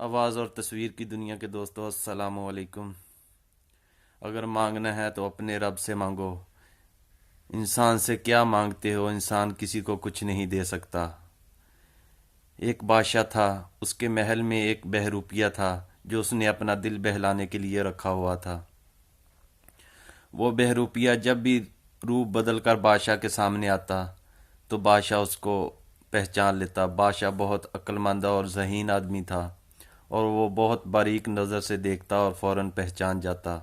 آواز اور تصویر کی دنیا کے دوستوں، السلام علیکم۔ اگر مانگنا ہے تو اپنے رب سے مانگو۔ انسان سے کیا مانگتے ہو؟ انسان کسی کو کچھ نہیں دے سکتا۔ ایک بادشاہ تھا، اس کے محل میں ایک بہروپیہ تھا جو اس نے اپنا دل بہلانے کے لیے رکھا ہوا تھا۔ وہ بہروپیہ جب بھی روپ بدل کر بادشاہ کے سامنے آتا تو بادشاہ اس کو پہچان لیتا۔ بادشاہ بہت عقل مند اور ذہین آدمی تھا اور وہ بہت باریک نظر سے دیکھتا اور فوراً پہچان جاتا۔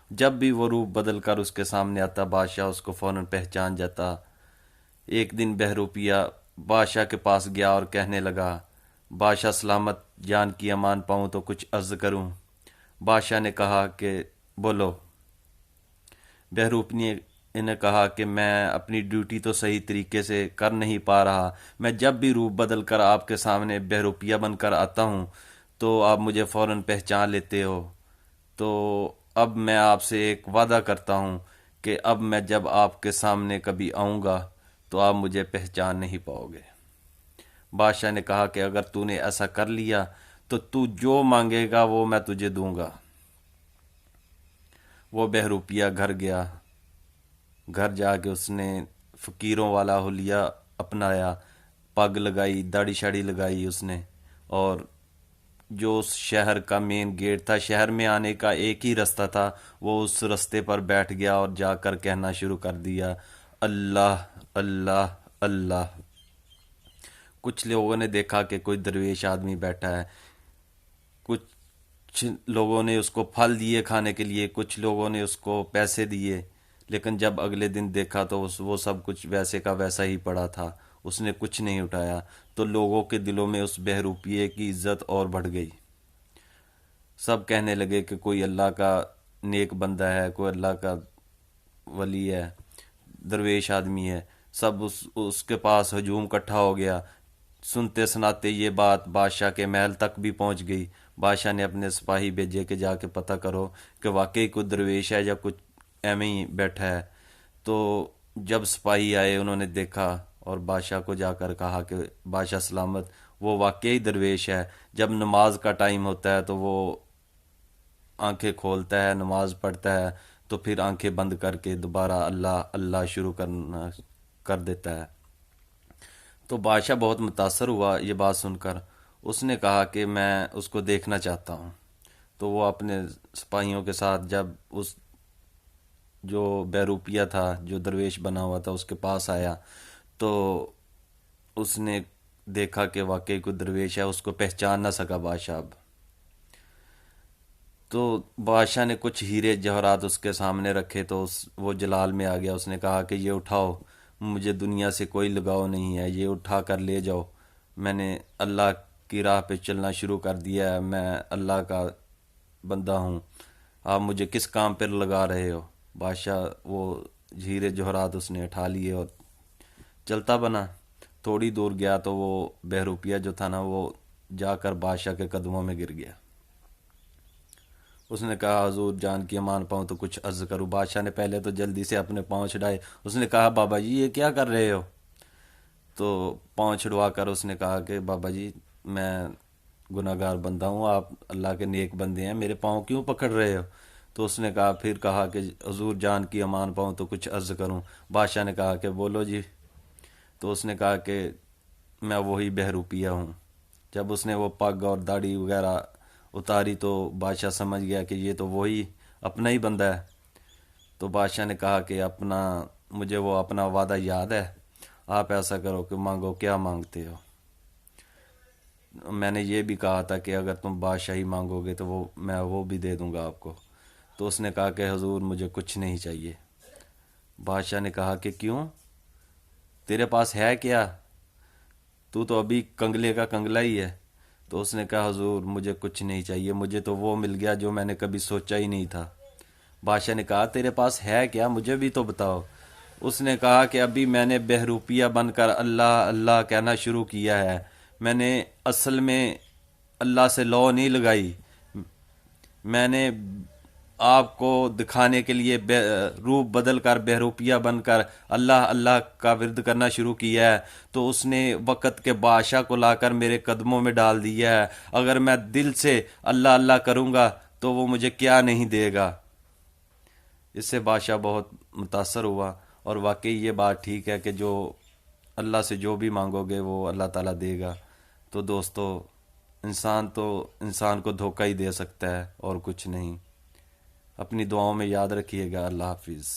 جب بھی وہ روپ بدل کر اس کے سامنے آتا بادشاہ اس کو فوراً پہچان جاتا۔ ایک دن بہروپیہ بادشاہ کے پاس گیا اور کہنے لگا، بادشاہ سلامت، جان کی امان پاؤں تو کچھ عرض کروں۔ بادشاہ نے کہا کہ بولو۔ بہروپیہ نے کہا کہ میں اپنی ڈیوٹی تو صحیح طریقے سے کر نہیں پا رہا۔ میں جب بھی روپ بدل کر آپ کے سامنے بہروپیہ بن کر آتا ہوں تو آپ مجھے فوراً پہچان لیتے ہو۔ تو اب میں آپ سے ایک وعدہ کرتا ہوں کہ اب میں جب آپ کے سامنے کبھی آؤں گا تو آپ مجھے پہچان نہیں پاؤ گے۔ بادشاہ نے کہا کہ اگر تو نے ایسا کر لیا تو تو جو مانگے گا وہ میں تجھے دوں گا۔ وہ بہروپیہ گھر گیا۔ گھر جا کے اس نے فقیروں والا حلیہ اپنایا، پگ لگائی، داڑھی شاڑھی لگائی اس نے، اور جو اس شہر کا مین گیٹ تھا، شہر میں آنے کا ایک ہی رستہ تھا، وہ اس رستے پر بیٹھ گیا اور جا کر کہنا شروع کر دیا، اللہ اللہ اللہ۔ کچھ لوگوں نے دیکھا کہ کوئی درویش آدمی بیٹھا ہے، کچھ لوگوں نے اس کو پھل دیے کھانے کے لیے، کچھ لوگوں نے اس کو پیسے دیے، لیکن جب اگلے دن دیکھا تو وہ سب کچھ ویسے کا ویسا ہی پڑا تھا، اس نے کچھ نہیں اٹھایا۔ تو لوگوں کے دلوں میں اس بہروپیے کی عزت اور بڑھ گئی۔ سب کہنے لگے کہ کوئی اللہ کا نیک بندہ ہے، کوئی اللہ کا ولی ہے، درویش آدمی ہے۔ سب اس کے پاس ہجوم اکٹھا ہو گیا۔ سنتے سناتے یہ بات بادشاہ کے محل تک بھی پہنچ گئی۔ بادشاہ نے اپنے سپاہی بھیجے کہ جا کے پتہ کرو کہ واقعی کوئی درویش ہے یا کچھ ایویں ہی بیٹھا ہے۔ تو جب سپاہی آئے انہوں نے دیکھا اور بادشاہ کو جا کر کہا کہ بادشاہ سلامت، وہ واقعی درویش ہے۔ جب نماز کا ٹائم ہوتا ہے تو وہ آنکھیں کھولتا ہے، نماز پڑھتا ہے، تو پھر آنکھیں بند کر کے دوبارہ اللہ اللہ شروع کر دیتا ہے۔ تو بادشاہ بہت متاثر ہوا یہ بات سن کر۔ اس نے کہا کہ میں اس کو دیکھنا چاہتا ہوں۔ تو وہ اپنے سپاہیوں کے ساتھ جب اس جو بہروپیہ تھا، جو درویش بنا ہوا تھا، اس کے پاس آیا تو اس نے دیکھا کہ واقعی کوئی درویش ہے، اس کو پہچان نہ سکا بادشاہ اب۔ تو بادشاہ نے کچھ ہیرے جواہرات اس کے سامنے رکھے تو وہ جلال میں آ گیا۔ اس نے کہا کہ یہ اٹھاؤ، مجھے دنیا سے کوئی لگاؤ نہیں ہے، یہ اٹھا کر لے جاؤ۔ میں نے اللہ کی راہ پہ چلنا شروع کر دیا ہے، میں اللہ کا بندہ ہوں، آپ مجھے کس کام پر لگا رہے ہو؟ بادشاہ وہ ہیرے جواہرات اس نے اٹھا لیے اور چلتا بنا۔ تھوڑی دور گیا تو وہ بہروپیہ جو تھا نا، وہ جا کر بادشاہ کے قدموں میں گر گیا۔ اس نے کہا حضور جان کی امان پاؤں تو کچھ عرض کروں۔ بادشاہ نے پہلے تو جلدی سے اپنے پاؤں چھڑائے۔ اس نے کہا بابا جی یہ کیا کر رہے ہو؟ تو پاؤں چھڑوا کر اس نے کہا کہ بابا جی میں گناہ گار بندہ ہوں، آپ اللہ کے نیک بندے ہیں، میرے پاؤں کیوں پکڑ رہے ہو؟ تو اس نے پھر کہا کہ حضور جان کی امان پاؤں تو کچھ عرض کروں۔ بادشاہ نے کہا کہ بولو جی۔ تو اس نے کہا کہ میں وہی بہروپیہ ہوں۔ جب اس نے وہ پگ اور داڑھی وغیرہ اتاری تو بادشاہ سمجھ گیا کہ یہ تو وہی اپنا ہی بندہ ہے۔ تو بادشاہ نے کہا کہ مجھے وہ اپنا وعدہ یاد ہے، آپ ایسا کرو کہ مانگو، کیا مانگتے ہو؟ میں نے یہ بھی کہا تھا کہ اگر تم بادشاہی مانگو گے تو میں وہ بھی دے دوں گا آپ کو۔ تو اس نے کہا کہ حضور مجھے کچھ نہیں چاہیے۔ بادشاہ نے کہا کہ کیوں؟ تیرے پاس ہے کیا؟ تو ابھی کنگلے کا کنگلا ہی ہے۔ تو اس نے کہا حضور مجھے کچھ نہیں چاہیے، مجھے تو وہ مل گیا جو میں نے کبھی سوچا ہی نہیں تھا۔ بادشاہ نے کہا تیرے پاس ہے کیا؟ مجھے بھی تو بتاؤ۔ اس نے کہا کہ ابھی میں نے بہروپیہ بن کر اللہ اللہ کہنا شروع کیا ہے، میں نے اصل میں اللہ سے لو نہیں لگائی، میں نے آپ کو دکھانے کے لیے روپ بدل کر بہروپیہ بن کر اللہ اللہ کا ورد کرنا شروع کیا ہے، تو اس نے وقت کے بادشاہ کو لا کر میرے قدموں میں ڈال دیا ہے۔ اگر میں دل سے اللہ اللہ کروں گا تو وہ مجھے کیا نہیں دے گا۔ اس سے بادشاہ بہت متاثر ہوا، اور واقعی یہ بات ٹھیک ہے کہ جو اللہ سے جو بھی مانگو گے وہ اللہ تعالیٰ دے گا۔ تو دوستو، انسان کو دھوکہ ہی دے سکتا ہے اور کچھ نہیں۔ اپنی دعاؤں میں یاد رکھیے گا۔ اللہ حافظ۔